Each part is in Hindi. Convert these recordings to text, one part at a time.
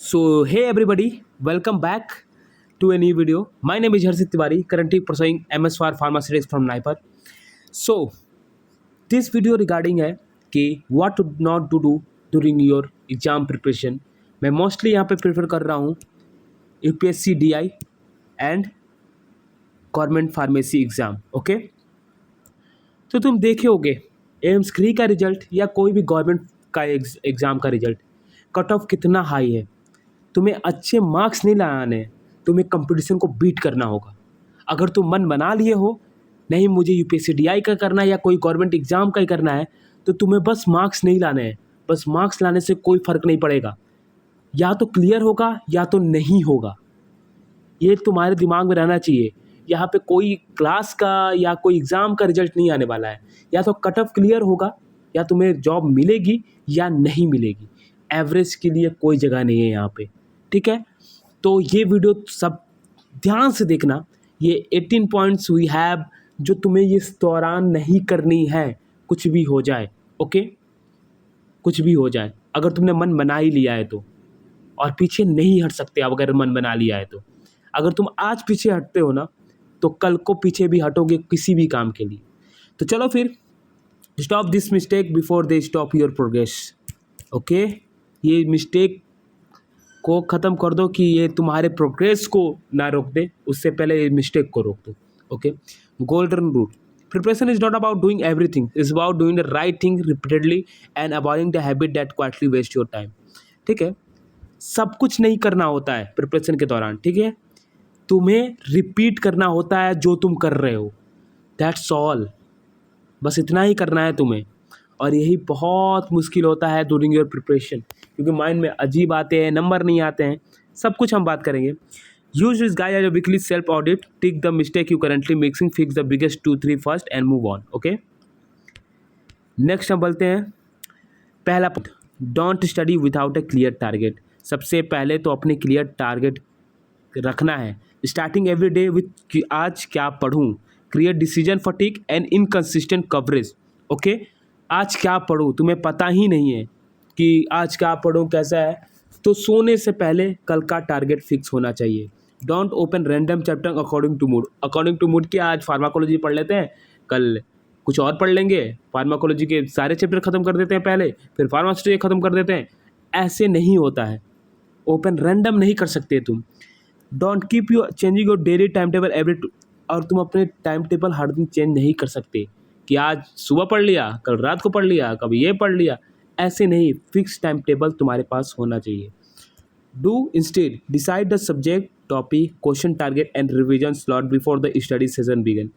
So, hey everybody, welcome back to a new video. My name is Harshit Tiwari, currently pursuing MS Pharmaceutics from Naipur. So, this video regarding है कि what to not to do during your exam preparation. मैं mostly यहाँ पे प्रेफर कर रहा हूँ UPSC DI and government pharmacy exam. Okay, तो तुम देखे होगे एम्स क्री का रिजल्ट या कोई भी गवर्नमेंट का एग्ज़ाम का रिजल्ट, कट ऑफ कितना हाई है. तुम्हें अच्छे मार्क्स नहीं लाने हैं, तुम्हें कंपटीशन को बीट करना होगा. अगर तुम मन बना लिए हो नहीं मुझे यूपीएससी डीआई का करना है या कोई गवर्नमेंट एग्ज़ाम का ही करना है, तो तुम्हें बस मार्क्स नहीं लाने हैं. बस मार्क्स लाने से कोई फ़र्क नहीं पड़ेगा, या तो क्लियर होगा या तो नहीं होगा. ये तुम्हारे दिमाग में रहना चाहिए. यहाँ पे कोई क्लास का या कोई एग्ज़ाम का रिजल्ट नहीं आने वाला है. या तो कट ऑफ क्लियर होगा या तुम्हें जॉब मिलेगी या नहीं मिलेगी. एवरेज के लिए कोई जगह नहीं है यहाँ पे. ठीक है, तो ये वीडियो सब ध्यान से देखना. ये 18 पॉइंट्स वी हैव जो तुम्हें इस दौरान नहीं करनी है, कुछ भी हो जाए. ओके, कुछ भी हो जाए, अगर तुमने मन बना ही लिया है तो, और पीछे नहीं हट सकते. अब अगर मन बना लिया है तो, अगर तुम आज पीछे हटते हो ना तो कल को पीछे भी हटोगे किसी भी काम के लिए. तो चलो फिर, stop this mistake before they stop your progress. Okay, ये मिस्टेक को ख़त्म कर दो कि ये तुम्हारे प्रोग्रेस को ना रोक दे, उससे पहले ये मिस्टेक को रोक दो. Okay, golden rule. Preparation is not about doing everything, is about doing the right thing repeatedly and avoiding the habit that quietly waste your time. ठीक है, सब कुछ नहीं करना होता है प्रिपरेशन के दौरान. ठीक है, तुम्हें रिपीट करना होता है जो तुम कर रहे हो. दैट्स ऑल, बस इतना ही करना है तुम्हें. और यही बहुत मुश्किल होता है ड्यूरिंग योर प्रिपरेशन, क्योंकि माइंड में अजीब आते हैं, नंबर नहीं आते हैं, सब कुछ हम बात करेंगे. Use this guide as a weekly self audit. Tick the mistake you currently making, fix the biggest 2-3 first and move on. Okay, next हम बोलते हैं पहला point, don't study without a clear target. सबसे पहले तो अपने क्लियर टारगेट रखना है. स्टार्टिंग एवरी डे विथ आज क्या पढ़ूँ. Create decision fatigue and inconsistent coverage. Okay, आज क्या पढ़ूँ, तुम्हें पता ही नहीं है कि आज क्या पढ़ूँ, कैसा है, तो सोने से पहले कल का टारगेट फिक्स होना चाहिए. Don't open random chapter according to mood. According to mood कि आज फार्माकोलॉजी पढ़ लेते हैं, कल कुछ और पढ़ लेंगे, फार्माकोलॉजी के सारे चैप्टर ख़त्म कर देते हैं पहले, फिर फार्मास्यूटिक्स ख़त्म कर देते हैं. ऐसे नहीं होता है. ओपन रैंडम नहीं कर सकते तुम. Don't keep you changing your daily time table every, और तुम अपने टाइम टेबल हर दिन चेंज नहीं कर सकते कि आज सुबह पढ़ लिया, कल रात को पढ़ लिया, कभी ये पढ़ लिया. ऐसे नहीं, फिक्स टाइम टेबल तुम्हारे पास होना चाहिए. Do instead decide the subject, topic, question target and revision slot before the study session begin.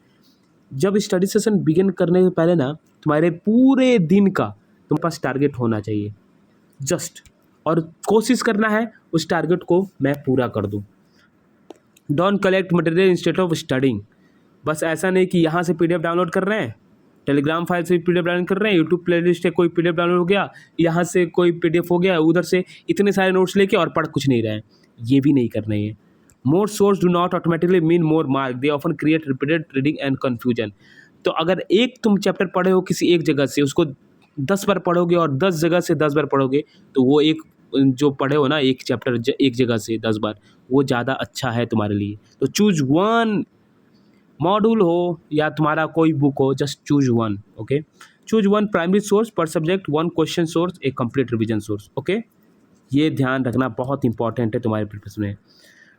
जब स्टडी सेशन बिगिन करने से पहले ना तुम्हारे पूरे दिन का तुम्हारे पास टारगेट होना चाहिए जस्ट, और कोशिश करना है उस टारगेट को मैं पूरा कर दूँ. Don't collect material instead of studying. बस ऐसा नहीं कि यहाँ से पीडीएफ डाउनलोड कर रहे हैं, टेलीग्राम फाइल से पीडीएफ डाउनलोड कर रहे हैं, यूट्यूब प्लेलिस्ट से कोई पीडीएफ डाउनलोड हो गया, यहाँ से कोई पीडीएफ हो गया, उधर से इतने सारे नोट्स लेके और पढ़ कुछ नहीं रहे हैं. ये भी नहीं करना है. More source do not automatically mean more mark, they often create repeated reading and confusion. तो अगर एक तुम चैप्टर पढ़े हो किसी एक जगह से, उसको 10 बार पढ़ोगे और 10 जगह से 10 बार पढ़ोगे, तो वो एक जो पढ़े हो ना एक चैप्टर एक जगह से 10 बार, वो ज़्यादा अच्छा है तुम्हारे लिए. तो चूज वन, मॉड्यूल हो या तुम्हारा कोई बुक हो, just choose one. Okay, choose one primary source पर सब्जेक्ट, वन क्वेश्चन सोर्स, एक कंप्लीट रिवीजन सोर्स. ओके, ये ध्यान रखना बहुत इंपॉर्टेंट है तुम्हारे प्रिपरेशन में.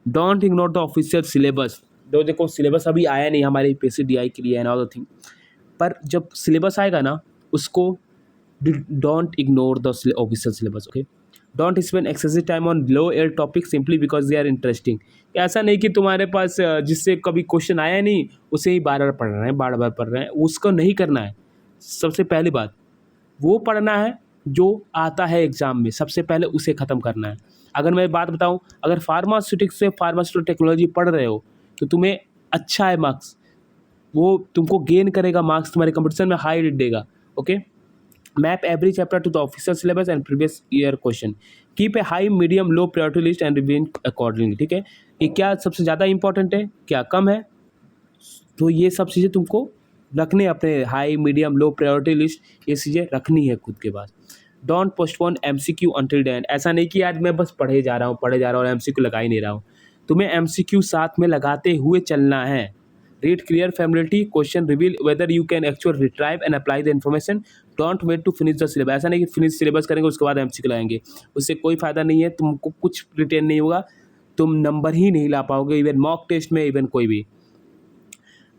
Don't ignore the official syllabus. देखो सिलेबस अभी आया नहीं हमारे यूपीएससी डीआई के लिए एंड ऑल द थिंग, पर जब सिलेबस आएगा ना उसको don't ignore the official syllabus. Okay, don't spend excessive time on low air topic simply because they are interesting. ऐसा नहीं कि तुम्हारे पास जिससे कभी क्वेश्चन आया नहीं उसे ही बार बार पढ़ रहे हैं, बार बार पढ़ रहे हैं, उसको नहीं करना है. सबसे पहली बात वो पढ़ना है जो आता है एग्ज़ाम में, सबसे पहले उसे ख़त्म करना है. अगर मैं बात बताऊं, अगर फार्मास्यूटिक्स से फार्मास्यूटिकल टेक्नोलॉजी पढ़ रहे हो तो तुम्हें अच्छा है मार्क्स, वो तुमको गेन करेगा मार्क्स, तुम्हारे कंपटीशन में हाई देगा. Okay, map every chapter to the official syllabus and previous year question. Keep a high medium low priority list and review accordingly. ठीक है, ये क्या सबसे ज़्यादा इंपॉर्टेंट है, क्या कम है, तो ये सब चीज़ें तुमको रखने अपने high medium low priority list, ये चीज़ें रखनी है खुद के पास. Don't postpone MCQ until the end. ऐसा नहीं कि यार मैं बस पढ़े जा रहा हूँ और MCQ लगा ही नहीं रहा हूँ। तुम्हें MCQ साथ में लगाते हुए चलना है। Read clear familiarity question reveal whether you can actual retrieve and apply the information. Don't wait to finish the syllabus. ऐसा नहीं कि फिनिश सिलेबस करेंगे उसके बाद MCQ लगाएंगे, उससे कोई फायदा नहीं है, तुमको कुछ रिटेन नहीं होगा, तुम नंबर ही नहीं ला पाओगे, इवन मॉक टेस्ट में, इवन कोई भी।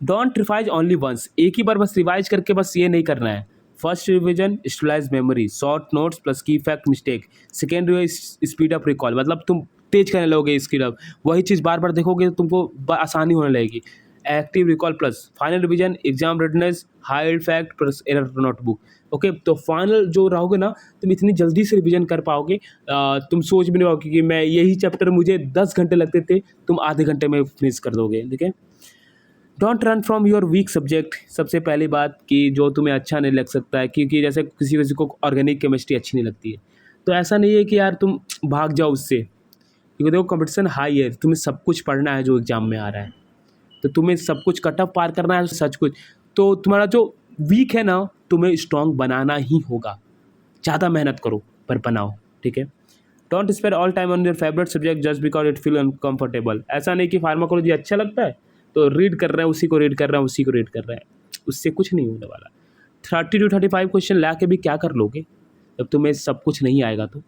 Don't revise only once. एक ही बार बस रिवाइज करके बस ये नहीं करना है। First revision stabilize memory, short notes plus key fact mistake. Second speed up recall, मतलब तुम तेज करने लगोगे स्पीड अप, वही चीज़ बार बार देखोगे तो तुमको आसानी होने लगेगी। Active recall plus final revision exam redness hide fact plus error notebook. Okay, तो फाइनल जो रहोगे ना, तुम इतनी जल्दी से रिवीजन कर पाओगे, तुम सोच भी नहीं पाओगे कि मैं यही चैप्टर मुझे 10 घंटे लगते थे, तुम आधे घंटे में फिनिश कर दोगे। ठीक है, don't run from your weak subject. सबसे पहली बात कि जो तुम्हें अच्छा नहीं लग सकता है, क्योंकि जैसे किसी किसी को ऑर्गेनिक केमिस्ट्री अच्छी नहीं लगती है, तो ऐसा नहीं है कि यार तुम भाग जाओ उससे, क्योंकि देखो कंपटीशन हाई है, तुम्हें सब कुछ पढ़ना है जो एग्जाम में आ रहा है, तो तुम्हें सब कुछ कट ऑफ पार करना है, सच कुछ। तो तुम्हारा जो वीक है ना, तुम्हें स्ट्रॉन्ग बनाना ही होगा। ज़्यादा मेहनत करो पर बनाओ। ठीक है, don't spend all time on your favourite subject just because it feel uncomfortable. ऐसा नहीं कि फार्माकोलॉजी अच्छा लगता है तो रीड कर रहे हैं, उसी को रीड कर रहे हैं, उसी को रीड कर रहे हैं, उससे कुछ नहीं होने वाला। 30 to 35 क्वेश्चन ला के भी क्या कर लोगे जब तुम्हें सब कुछ नहीं आएगा। तो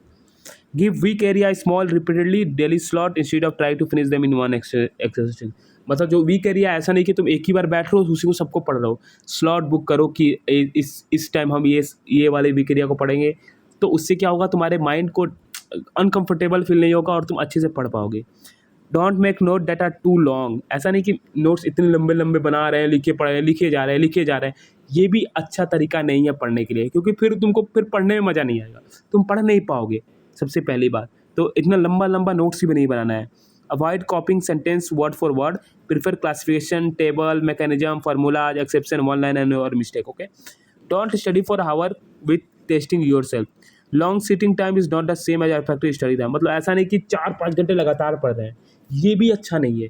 give weak area small repeatedly daily slot instead of try to finish them in one exercise. मतलब जो वीक एरिया, ऐसा नहीं कि तुम एक ही बार बैठ रहे हो उसी को सबको पढ़ रहे हो। स्लॉट बुक करो कि इस टाइम हम ये वाले वीक एरिया को पढ़ेंगे, तो उससे क्या होगा, तुम्हारे माइंड को अनकंफर्टेबल फील नहीं होगा और तुम अच्छे से पढ़ पाओगे। Don't make note that are too long. ऐसा नहीं कि नोट्स इतने लंबे लंबे बना रहे हैं, लिखे जा रहे हैं, ये भी अच्छा तरीका नहीं है पढ़ने के लिए, क्योंकि फिर तुमको फिर पढ़ने में मज़ा नहीं आएगा, तुम पढ़ नहीं पाओगे। सबसे पहली बात तो इतना लंबा लंबा नोट्स भी नहीं बनाना है। Avoid copying sentence word for word, prefer classification table mechanism formulas exception one line and और mistake. Okay, don't study for hour with testing yourself. Long sitting time is not the same as effective study time. मतलब ऐसा नहीं कि 4-5 घंटे लगातार पढ़ रहे हैं, ये भी अच्छा नहीं है।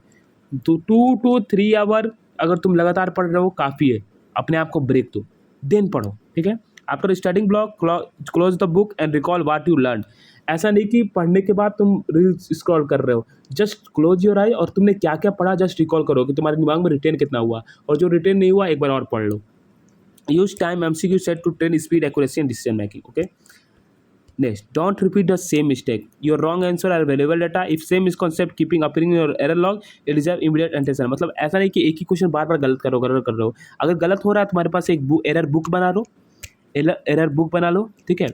तो 2 to 3 आवर अगर तुम लगातार पढ़ रहे हो काफ़ी है, अपने आप को ब्रेक दो, देन पढ़ो। ठीक है, after starting block close the book and recall what you learn. ऐसा नहीं कि पढ़ने के बाद तुम रील्स स्क्रॉल कर रहे हो, जस्ट क्लोज योर आई और तुमने क्या क्या पढ़ा जस्ट रिकॉल करो कि तुम्हारे दिमाग में रिटेन कितना हुआ, और जो रिटेन नहीं हुआ एक बार और पढ़ लो। Use time MCQ set to train speed accuracy and decision making. Okay, next, don't repeat the same mistake. Your wrong answer are valuable data. If same misconcept keeping appearing in your error log, it deserve immediate attention. मतलब ऐसा नहीं कि एक ही क्वेश्चन बार बार गलत कर रहे हो। अगर गलत हो रहा है तुम्हारे पास एक एरर बुक बना लो, एरर बुक बना लो। ठीक है,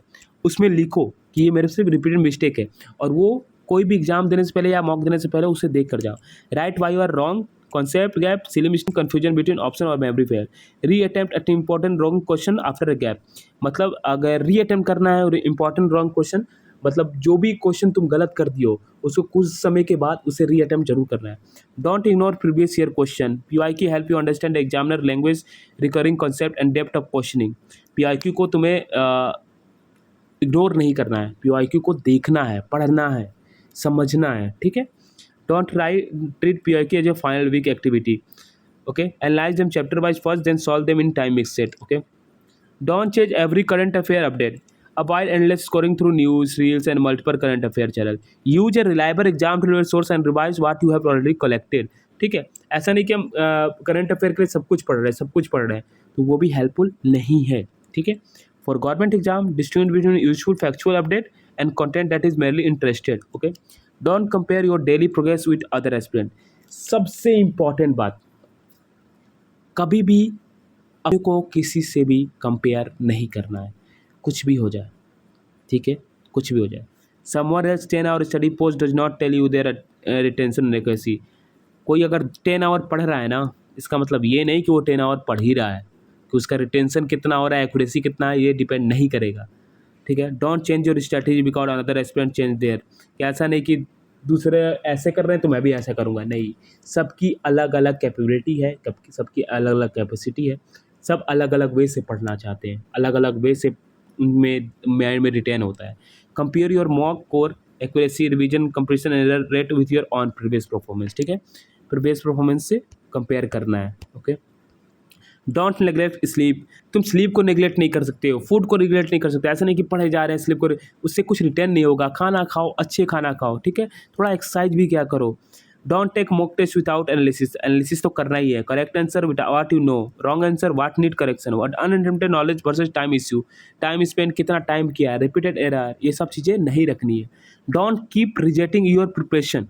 उसमें लिखो कि ये मेरे से रिपीटेड मिस्टेक है, और वो कोई भी एग्जाम देने से पहले या मॉक देने से पहले उसे देख कर जाओ। Write why you are wrong, concept gap, silly mistake, confusion between option और memory fail. Re-attempt at important wrong question after a gap. मतलब अगर री-अटेम्प्ट करना है और important wrong question, मतलब जो भी क्वेश्चन तुम गलत कर दियो उसको कुछ समय के बाद उसे री-अटेम्प्ट जरूर करना है। Don't ignore previous year question. PYQ help you understand examiner language, recurring concept and depth of questioning. PYQ को तुम्हें इग्नोर नहीं करना है, PYQ को देखना है, पढ़ना है, समझना है। ठीक है, don't treat PYQ as a final week activity. Okay, analyze them chapter wise first, then solve them in time mix set. Okay, don't change every current affair update. Avoid endless scrolling through news reels and multiple current affair channel. Use a reliable exam related source and revise what you have already collected. ठीक है, ऐसा नहीं कि हम करंट अफेयर के लिए सब कुछ पढ़ रहे हैं, तो वो भी हेल्पफुल नहीं है। ठीक है, for government exam distinguish between useful factual update and content that is merely interested. Okay, don't compare your daily progress with other aspirant. सबसे इंपॉर्टेंट बात, कभी भी अपने को किसी से भी कंपेयर नहीं करना है, कुछ भी हो जाए। ठीक है, कुछ भी हो जाए। Someone else 10 hour study post does not tell you their retention accuracy. कोई अगर 10 आवर पढ़ रहा है ना, इसका मतलब ये नहीं कि वो 10 आवर पढ़ ही रहा है, कि उसका रिटेंशन कितना हो रहा है, एक्यूरेसी कितना है, ये डिपेंड नहीं करेगा। ठीक है, don't change your strategy because another aspirant change their. कि ऐसा नहीं कि दूसरे ऐसे कर रहे हैं तो मैं भी ऐसा करूँगा, नहीं। सबकी अलग अलग कैपेबिलिटी है, सबकी अलग अलग कैपेसिटी है, सब अलग अलग वे से पढ़ना चाहते हैं, अलग अलग वे से उनमें माइंड में रिटेन होता है। Compare your mock core accuracy revision completion error rate with your on previous performance. ठीक है, प्रीवियस परफॉर्मेंस से कंपेयर करना है। ओके, डोंट नेग्लेक्ट स्लीप, तुम स्लीप को नेग्लेक्ट नहीं कर सकते हो, फूड को नेग्लेक्ट नहीं कर सकते। ऐसा नहीं कि पढ़े जा रहे हैं स्लीप को, उससे कुछ रिटर्न नहीं होगा। खाना खाओ, अच्छे खाना खाओ, ठीक है, थोड़ा एक्सरसाइज भी क्या करो। Don't take mock test without analysis, analysis तो करना ही है। Correct answer what you know, wrong answer what need correction, what unlimited knowledge versus time issue, time spend कितना टाइम किया है, रिपीटेड एरर, ये सब चीज़ें नहीं रखनी है। Don't keep rejecting your preparation,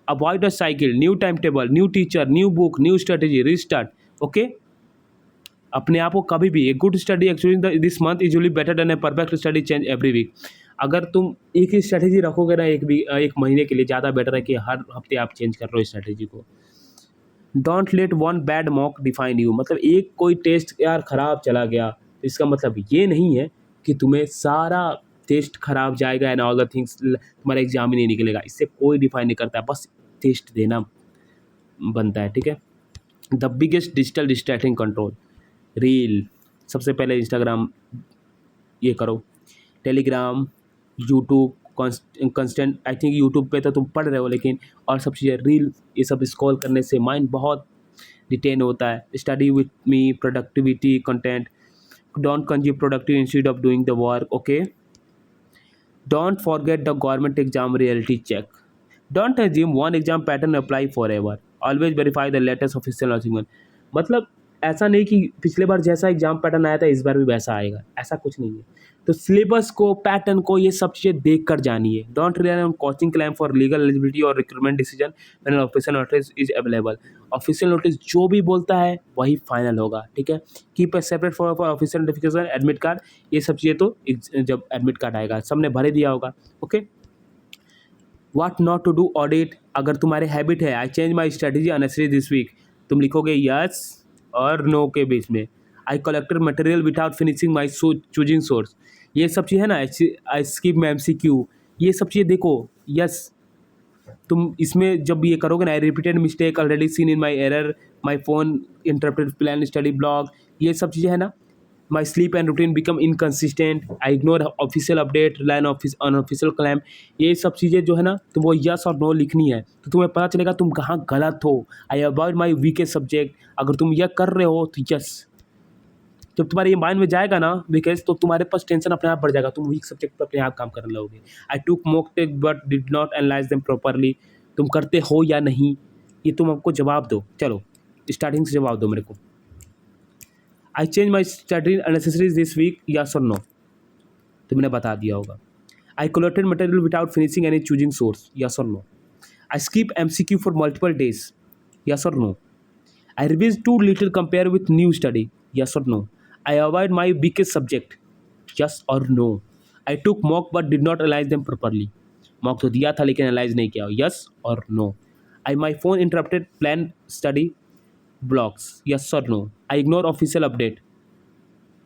avoid a cycle, new time table, new teacher, new book, new strategy, restart. Okay, अपने आप को कभी भी, a good study actually this month is usually better than a perfect study change every week. अगर तुम एक ही स्ट्रेटेजी रखोगे ना एक महीने के लिए, ज़्यादा बेटर है कि हर हफ्ते आप चेंज कर रहे हो स्ट्रेटेजी को। Don't let one bad mock define you, मतलब एक कोई टेस्ट यार ख़राब चला गया, तो इसका मतलब ये नहीं है कि तुम्हें सारा टेस्ट खराब जाएगा एंड ऑल द थिंग्स, तुम्हारा एग्जाम ही नहीं निकलेगा। इससे कोई डिफाइन नहीं करता है, बस टेस्ट देना बनता है, ठीक है। The biggest digital distracting control, reel, सबसे पहले इंस्टाग्राम ये करो, Telegram, YouTube, constant, I think YouTube पे तो तुम पढ़ रहे हो, लेकिन और सब चीज़ें, रील, ये सब स्क्रॉल करने से माइंड बहुत डिटेन होता है। Study with me, productivity content, don't consume productive instead of doing the work. Okay, don't forget the government exam reality check, don't assume one exam pattern apply forever, always verify the latest official announcement। मतलब ऐसा नहीं कि पिछले बार जैसा एग्जाम पैटर्न आया था इस बार भी वैसा आएगा, ऐसा कुछ नहीं है। तो सिलेबस को, पैटर्न को, ये सब चीज़ें देख कर जानिए। Don't rely on coaching claim for legal eligibility और recruitment decision when an official notice is available. Official notice जो भी बोलता है वही फाइनल होगा, ठीक है। Keep a separate for official notification, admit card, ये सब चीज़ें तो जब एडमिट कार्ड आएगा सबने भरे दिया होगा। Okay, what not to do audit, अगर तुम्हारे हैबिट है I change my strategy unnecessary this week, तुम लिखोगे यस और नो के बीच में। I collected material without finishing my choosing source, ये सब चीज़ है ना। आई स्किप माई MCQ, ये सब चीज़ें देखो। यस, तुम इसमें जब ये करोगे ना, I repeated mistake already seen in my error, my phone interpret plan study blog, ये सब चीज़ें है ना। My sleep and routine become inconsistent, I ignore official update, rely on unofficial claim, ये सब चीज़ें जो है ना, तो वो यस और नो लिखनी है, तो तुम्हें पता चलेगा तुम कहाँ गलत हो। आई अवॉइड माई वीकेस्ट सब्जेक्ट, अगर तुम यह कर रहे हो तो यस, जब तुम्हारे ये माइंड में जाएगा ना वीकेस्ट, तो तुम्हारे पास टेंशन अपने आप बढ़ जाएगा, तुम वीक सब्जेक्ट पर अपने आप काम करने लगोगे। I took mock test but did not analyze them properly, तुम करते हो या नहीं, ये तुम हमको जवाब दो। चलो स्टार्टिंग से जवाब दो मेरे को। I change my study unnecessary this week, yes और नो, तो मैंने बता दिया होगा। I collected material without finishing any choosing source, yes और no. I skip MCQ for multiple days, yes और no. I revise too little compare with new study, yes और no. I avoid my weakest subject, yes और no. I took mock but did not analyze them properly, mock तो दिया था लेकिन एनालाइज नहीं किया, यस और no. I my phone interrupted plan study blocks, yes or no. I ignore official update,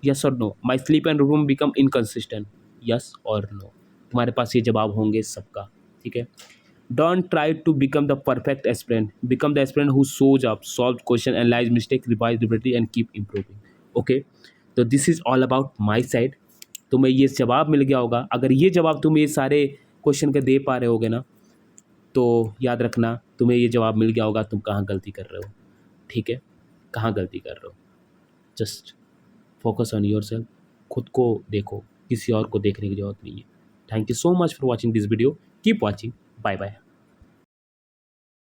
yes or no. My sleep and room become inconsistent, yes or no। तुम्हारे पास ये जवाब होंगे सबका, ठीक है। Don't try to become the perfect aspirant, become the aspirant who shows up, solves question, analyze mistake, revise repeatedly and keep improving। okay, तो this is all about my side। तुम्हें ये जवाब मिल गया होगा। अगर ये जवाब तुम ये सारे क्वेश्चन के दे पा रहे होगे ना, तो याद रखना तुम्हें ये जवाब मिल गया होगा तुम कहाँ गलती कर रहे हो, ठीक है, कहाँ गलती कर रहे हो। Just focus on your self, खुद को देखो, किसी और को देखने की जरूरत नहीं है। Thank you so much for watching this video, keep watching, bye bye.